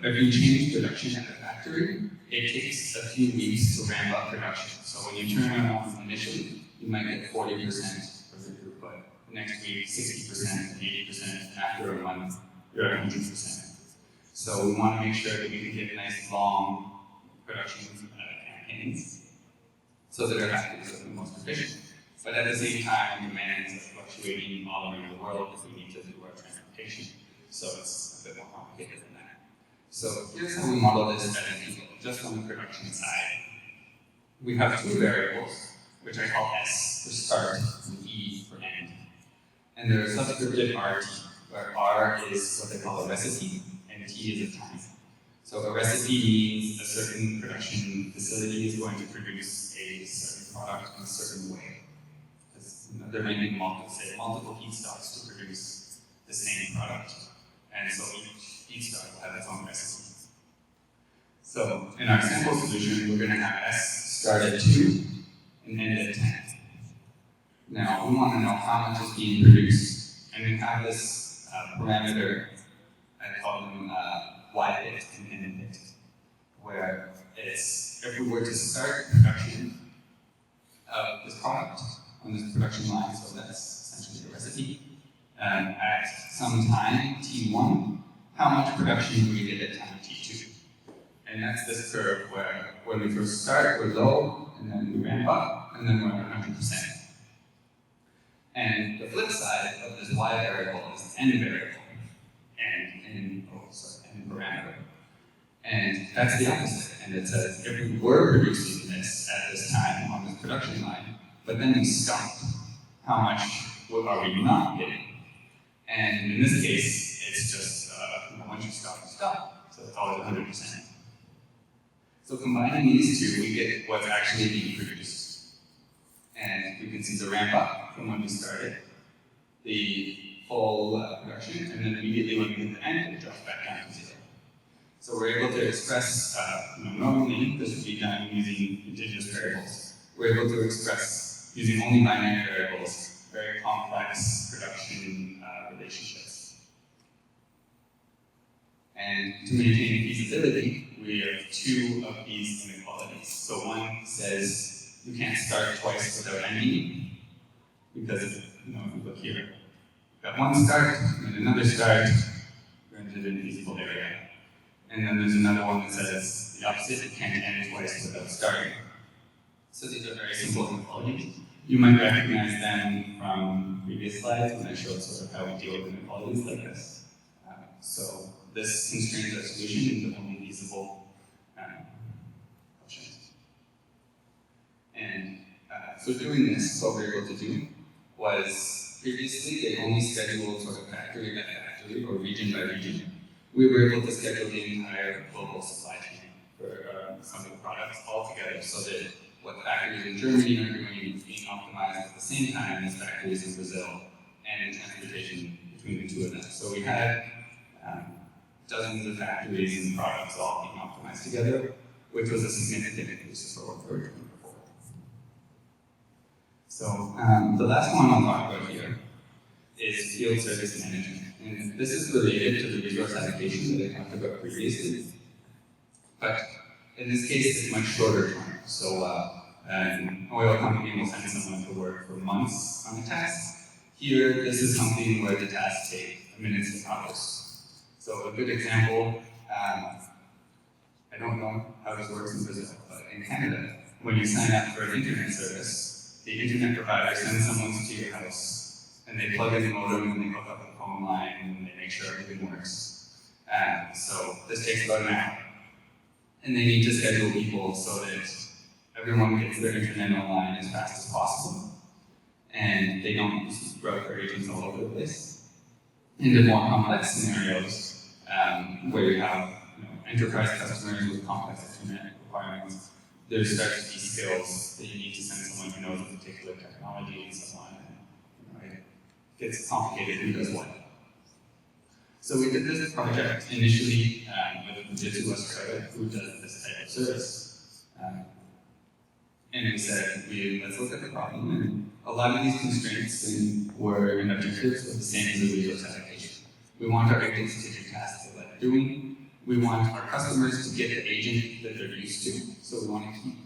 if you change production at the factory, it takes a few weeks to ramp up production. So when you turn it on initially, you might get 40% of the throughput. The next week, 60%, 80%, after a month, you're at 100%. So we want to make sure that we can get nice long production campaigns so that our factories are the most efficient. But at the same time, demands are fluctuating all around the world because we need to do our transportation. So it's a bit more complicated than that. So here's how we model this at Sbpo, just on the production side. We have 2 variables, which I call S for start and E for end. And they're subscripted RT, where R is what they call a recipe, and T is a time. So a recipe means a certain production facility is going to produce a certain product in a certain way. They're making multiple feedstocks to produce the same product. And so each feedstock will have its own recipe. So in our sample solution, we're going to have S start at 2 and end at 10. Now, we want to know how much is being produced. And we have this parameter, I call them Y bit and N bit, where it's, if we were to start production of this product on this production line, so that's essentially the recipe, at some time, T1, how much production do we get at time T2? And that's this curve where when we first start, we're low, and then we ramp up, and then we're at 100%. And the flip side of this Y variable is the N variable, N parameter. And that's the opposite. And it says, if we were producing this at this time on this production line, but then we stopped, how much are we not getting? And in this case, it's just, once you stop, you stop. So it's always 100%. So combining these 2, we get what's actually being produced. And we can see the ramp up from when we started, the full production, and then immediately when we hit the end, it drops back down to 0. So we're able to express, normally this would be done using indigenous variables. We're able to express, using only binary variables, very complex production relationships. And to maintain feasibility, we have 2 of these inequalities. So one says you can't start twice without ending, because if you look here, you've got one start and another start, you're into an infeasible area. And then there's another one that says the opposite, you can't end twice without starting. So these are very simple inequalities. You might recognize them from previous slides when I showed sort of how we deal with inequalities like this. So this constrains our solution into only feasible options. And so doing this, what we were able to do was previously they only scheduled sort of factory by factory or region by region. We were able to schedule the entire global supply chain for some of the products all together, so that what factories in Germany are doing is being optimized at the same time as factories in Brazil and in transportation between the 2 of them. So we had dozens of factories and products all being optimized together, which was a significant increase for what we were doing before. So the last one I'll talk about here is field service management. And this is related to the resource allocation that I talked about previously. But in this case, it's much shorter term. So an oil company will send someone to work for months on a task. Here, this is something where the tasks take minutes to hours. So a good example, I don't know how this works in Brazil, but in Canada, when you sign up for an internet service, the internet provider sends someone to your house, and they plug in the modem, and they hook up the phone line, and they make sure everything works. So this takes about an hour. And they need to schedule people so that everyone gets their internet online as fast as possible. And they don't route their agents all over the place. In the more complex scenarios, where you have enterprise customers with complex internet requirements, there starts to be skills that you need to send someone who knows a particular technology and so on. It gets complicated who does what. So we did this project initially with Fujitsu Australia, who does this type of service. And we said, let's look at the problem. And a lot of these constraints were and objectives were the same as the resource allocation. We want our agents to do tasks that they're doing. We want our customers to get the agent that they're used to. So we want to keep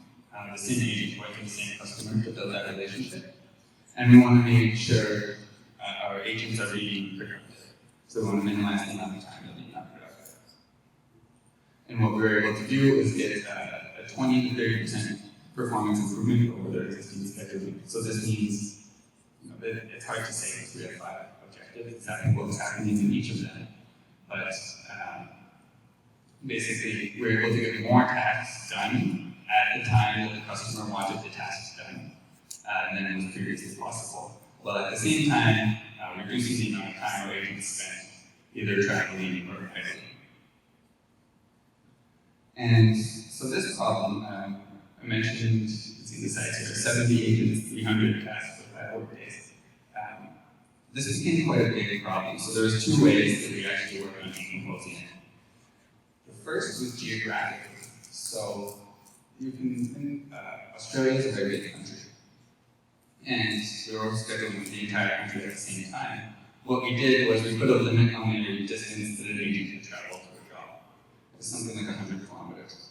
the same agent working the same customer to build that relationship. And we want to make sure our agents are being productive. So we want to minimize the amount of time that they're not productive. And what we were able to do is get a 20 to 30% performance improvement over their existing scheduling. So this means it's hard to say because we have 5 objectives, exactly what's happening in each of them. But basically, we're able to get more tasks done at the time that the customer wanted the tasks done than it was previously possible. While at the same time, reducing the amount of time our agents spend either traveling or idling. And so this problem, I mentioned, you can see the sites here, 70 agents, 300 tasks with 5 work days. This became quite a big problem. So there's 2 ways that we actually work on decomposing it. The first was geographically. So you can think Australia is a very big country. And we were scheduling the entire country at the same time. What we did was we put a limit on the distance that an agent could travel to a job. It was something like 100 kilometers.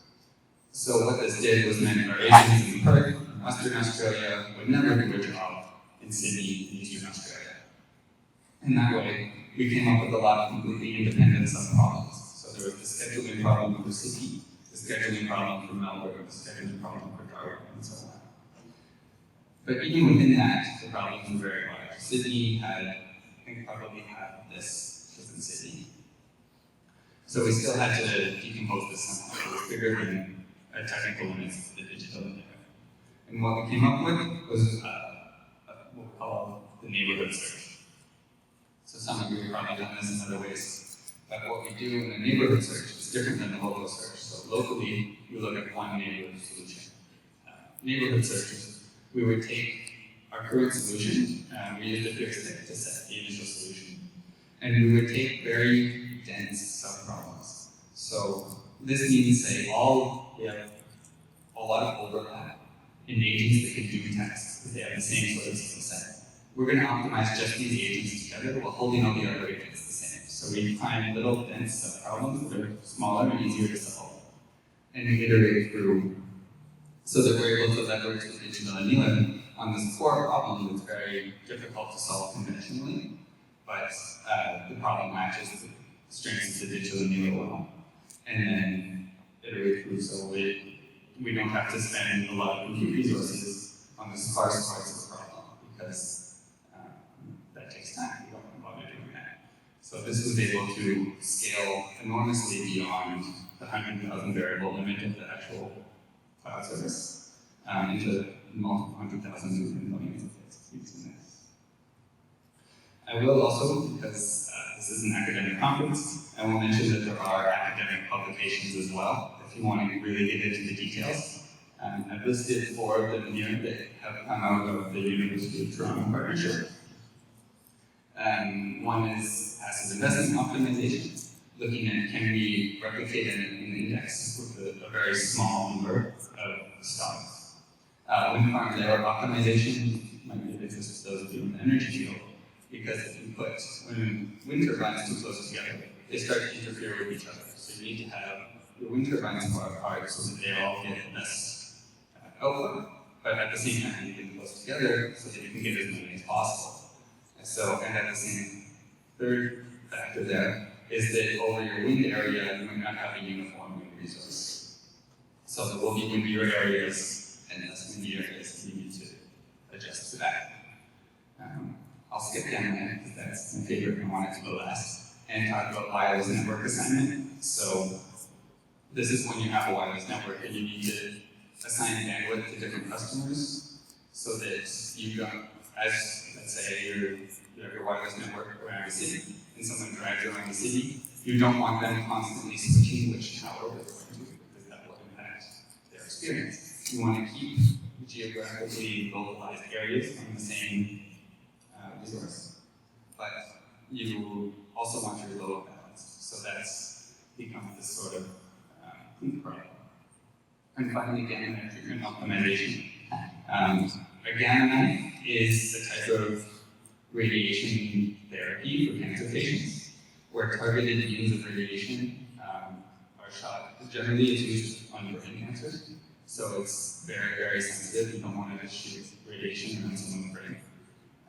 So what this did was meant our agents in Perth, Western Australia, would never do a job in Sydney, in Eastern Australia. And that way, we came up with a lot of completely independent sub-problems. So there was the scheduling problem for Sydney, the scheduling problem for Melbourne, the scheduling problem for Darwin, and so on. But even within that, the problems were very large. Sydney had, I think probably half of this was in Sydney. So we still had to decompose this somehow. It was bigger than a technical limits to the Digitalannealer. And what we came up with was what we call the neighborhood search. So some of you have probably done this in other ways. But what we do in a neighborhood search is different than a local search. So locally, you look at one neighborhood solution. Neighborhood searches, we would take our current solution, we used a fixed stick to set the initial solution. And we would take very dense subproblems. So this means, say, we have a lot of overlap in agents that can do tasks because they have the same sort of skill set. We're going to optimize just these agents together while holding all the other agents the same. So we find little dense subproblems that are smaller and easier to solve. And we iterate through so that we're able to leverage the Digitalannealer on this core problem that's very difficult to solve conventionally, but the problem matches the strengths of the Digitalannealer well. And then iterate through so we don't have to spend a lot of compute resources on the sparse parts of the problem because that takes time. We don't bother doing that. So this was able to scale enormously beyond the 100,000 variable limit of the actual cloud service into multiple 100,000 and millions of bits using this. I will also, because this is an academic conference, I will mention that there are academic publications as well, if you want to really get into the details. I've listed 4 of them here that have come out of the University of Toronto partnership. One is passive investment optimization, looking at can we replicate an index with a very small number of stocks. Wind farm layer optimization might be of interest to those of you in the energy field, because if you but when wind turbines too close together, they start to interfere with each other. So you need to have your wind turbines far apart so that they all get less output, but at the same time you get them close together so that you can get as many as possible. And at the same third factor there is that over your wind area, you might not have a uniform wind resource. So there will be windier areas and less windy areas, and you need to adjust to that. I'll skip down that because that's my favorite and I want it to go last, and talk about wireless network assignment. So this is when you have a wireless network and you need to assign bandwidth to different customers so that you don't, as let's say you have your wireless network around a city and someone drives around the city, you don't want them constantly switching which tower they're going to because that will impact their experience. You want to keep geographically localized areas from the same resource, but you also want your load balanced. So that's become this sort of problem. And finally, gamma knife treatment optimization. A gamma knife is a type of radiation therapy for cancer patients, where targeted beams of radiation are shot. Generally, it's used on brain cancer, so it's very, very sensitive. You don't want to just shoot radiation on someone's brain.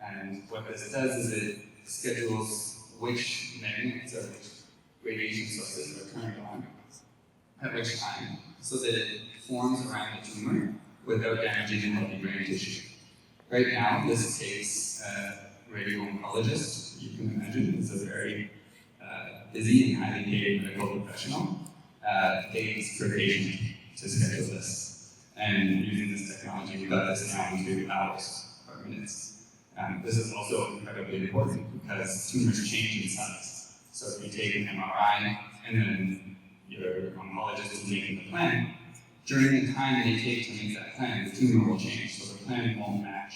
And what this does is it schedules which magnets or which radiation sources are turned on at which time, so that it forms around the tumor without damaging the healthy brain tissue. Right now, this takes radio-oncologist, you can imagine, is a very busy and highly paid medical professional, days per patient to schedule this. And using this technology, we got this down to hours or minutes. This is also incredibly important because tumors change in size. So if you take an MRI and then your oncologist is making the plan, during the time they take to make that plan, the tumor will change. So the plan won't match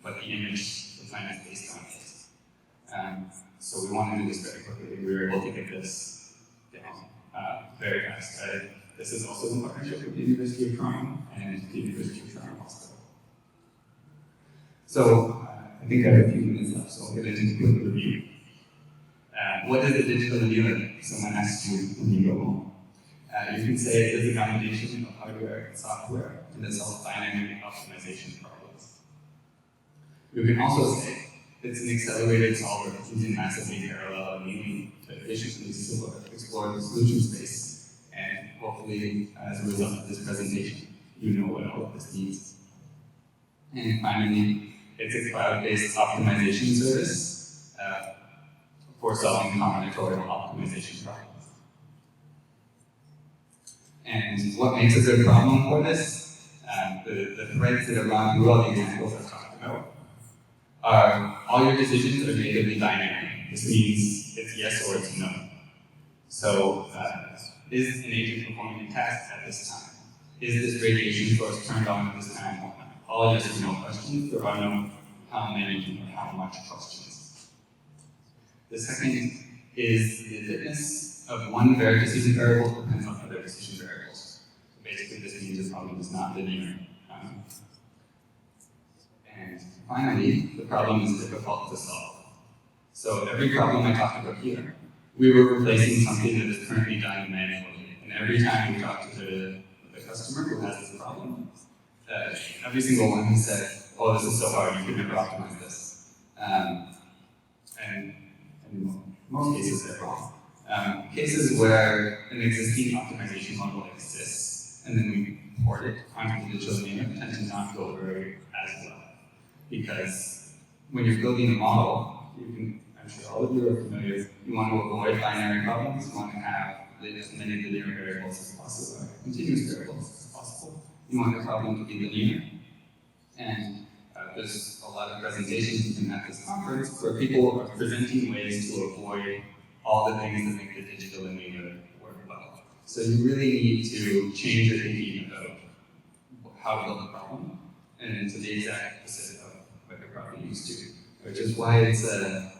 what the image the plan is based on is. So we want to do this very quickly. We were able to get this down very fast. This is also in partnership with the University of Toronto and the University of Toronto Hospital. So I think I have a few minutes left, so I'll get into a quick review. What is a Digitalannealer? Someone asks you when you go home. You can say it is a combination of hardware and software to solve dynamic optimization problems. You can also say it's an accelerated solver using massively parallel annealing to efficiently explore the solution space. And hopefully, as a result of this presentation, you know what all of this means. And finally, it's a cloud-based optimization service for solving combinatorial optimization problems. And what makes a good problem for this? The threads that are run through all the examples I've talked about are all your decisions are natively dynamic. This means it's yes or it's no. So, is an agent performing a task at this time? Is this radiation source turned on at this time? All yes or no questions. There are no how many or how much questions. The second is the fitness of one decision variable depends on other decision variables. Basically, this means the problem is not linear. And finally, the problem is difficult to solve. So every problem I talked about here, we were replacing something that is currently done manually. And every time we talk to the customer who has this problem, every single one said, oh, this is so hard, you could never optimize this. And in most cases, they're wrong. Cases where an existing optimization model exists, and then we port it onto the Digitalannealer tend to not go very as well. Because when you're building a model, I'm sure all of you are familiar, you want to avoid binary problems, you want to have as many linear variables as possible, or continuous variables as possible. You want the problem to be linear. And there's a lot of presentations even at this conference where people are presenting ways to avoid all the things that make the Digitalannealer work well. So you really need to change your thinking about how to build a problem and to the exact opposite of what you're probably used to, which is why it's a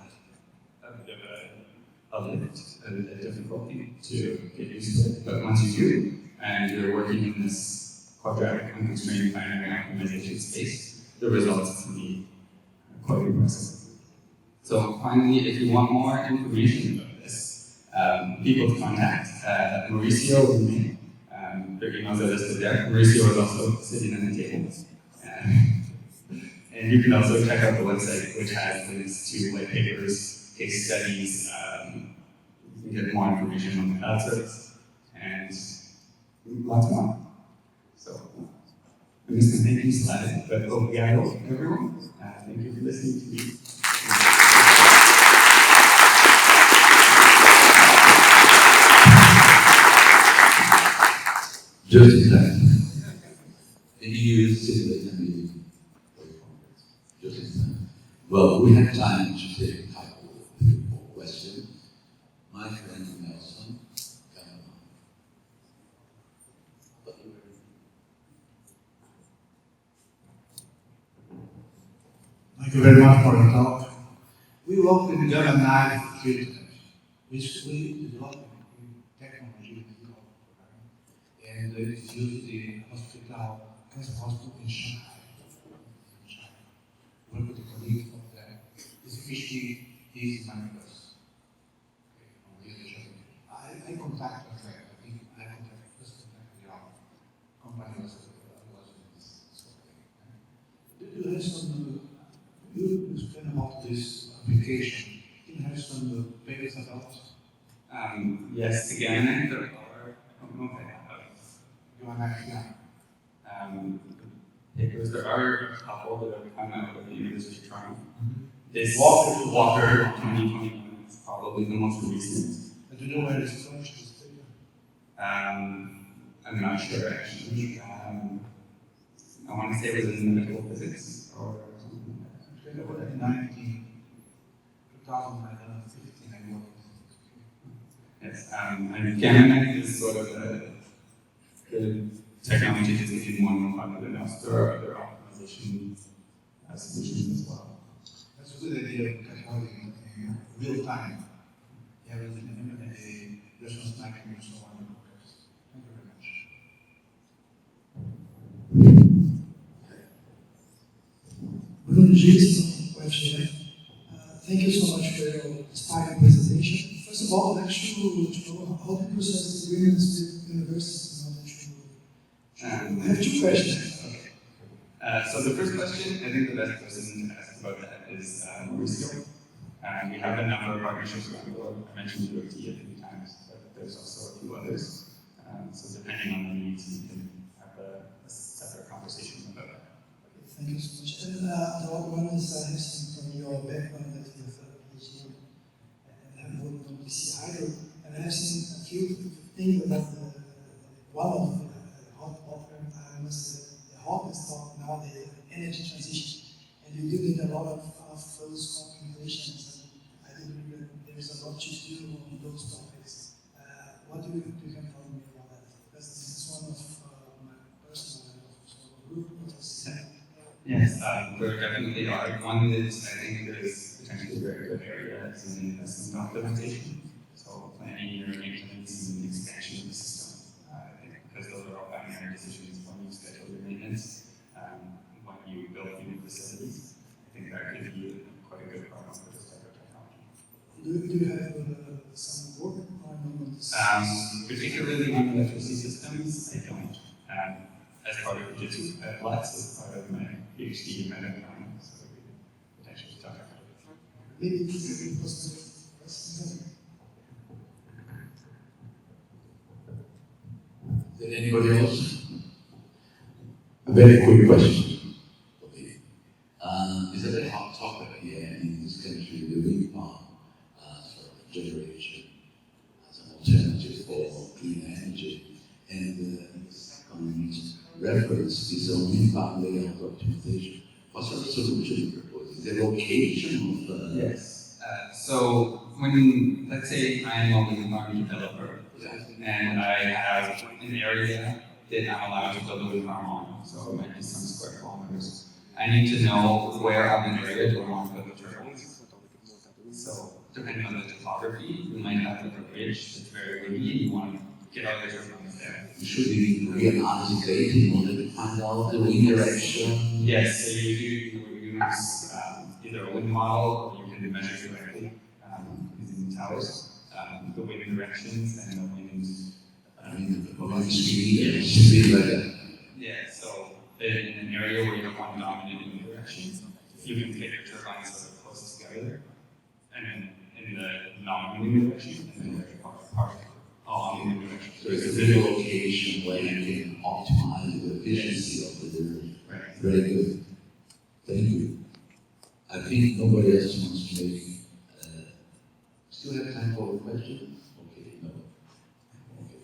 bit of a difficulty to get used to it. But once you do, and you're working in this quadratic unconstrained binary optimization space, the results can be quite impressive. So finally, if you want more information about this, people to contact, Mauricio and me. Their emails are listed there. Mauricio is also sitting on the table. And you can also check out the website, which has links to white papers, case studies, you can get more information on the cloud service, and lots more. So, I'm just going to thank you, slide, but obrigado, everyone. Thank you for listening to me. Just in time. And you simulate a meeting for your conference. Just in time. Well, we have time to take a couple of questions. My friend Nelson, come on. Thank you very much for the talk. We work with Digitalannealer field, which we develop technology and it's used in hospital, cancer hospital in Shanghai. Work with the colleague of that. This 50 is my members. I contact a friend. I think I contact first contact the company was in this sort of thing. Do you have some you explain about this application? Do you have some papers about? Yes, again, there are, I don't know if I have You are not here. papers. There are a couple that have come out of the University of Toronto. This Walker 2021 is probably the most recent. Do you know where it's from? I'm not sure actually. I want to say it was in medical physics or something like that. In 2015, I worked. Yes, and Canon is sort of the technology that's getting more and more popular now. So there are other optimization solutions as well. That's a good idea of cataloging in real time. Yeah, with a response tracking and so on. Thank you very much. Bruno Gilson, UFGF. Thank you so much for your inspiring presentation. First of all, I'd like to know how do you process agreements with universities in order to... I have two questions. Okay. So the first question, I think the best person to ask about that is Mauricio. We have a number of partnerships around the world. I mentioned UFT a few times, but there's also a few others. So depending on the needs, we can have a separate conversation about that. Thank you so much. And the other one is I have seen from your background that you have a PhD and have worked on DC Hydro, and I have seen a few things about one of the hottest talk now, the energy transition, and you did a lot of those contemplations, and I do believe that there is a lot to do on those topics. What do you have for me about that? Because this is one of my personal group. Yes, there definitely are. One is, I think, there's potentially a very good area is in investment optimization. So planning your maintenance and expansion of the system. I think because those are all binary decisions when you schedule your maintenance, when you build new facilities. I think that could be quite a good problem for this type of technology. Do you have some work on this? Particularly on electricity systems, I don't. As part of Fujitsu, Flex is part of my PhD in metaeconomics, so we could potentially talk about it. Maybe this is possible. Is there anybody else? A very quick question. Okay. It's a very hot topic here in this country, the wind farm generation as an alternative for clean energy. And reference is on wind farm layout optimization. What sort of solution you propose? The location of Yes. So when, let's say I'm a wind farm developer, and I have an area that I'm allowed to build a wind farm on, so it might be some square kilometers. I need to know where on the area do I want to put the turbines. So depending on the topography, you might have like a ridge that's very windy, and you want to get all the turbines there. should be reanalysis data in order to find out the wind direction? Yes, so you use either a wind model or you can can measure directly using towers, the wind directions and the wind. Speed like that. Yeah, so in an area where you don't want dominant wind directions, you can take your turbines sort of close together, and then in the non-wind direction, and then very far apart along the wind direction. So it's a good location where you can optimize the efficiency of the delivery. Right. Very good. Thank you. I think nobody else wants to make. Still have time for a question? Okay, no. Okay.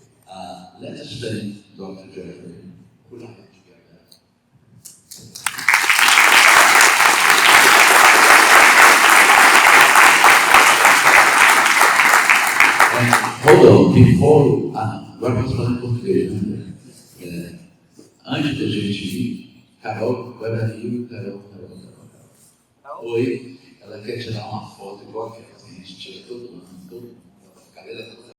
Let us thank Dr. Jeffrey. Put our hands together. Hold on, before, agora vamos falar em português, né? Antes da gente ir, Carol, vai vir, Carol. Oi, ela quer tirar uma foto igual aquela que a gente tira todo ano, galera toda.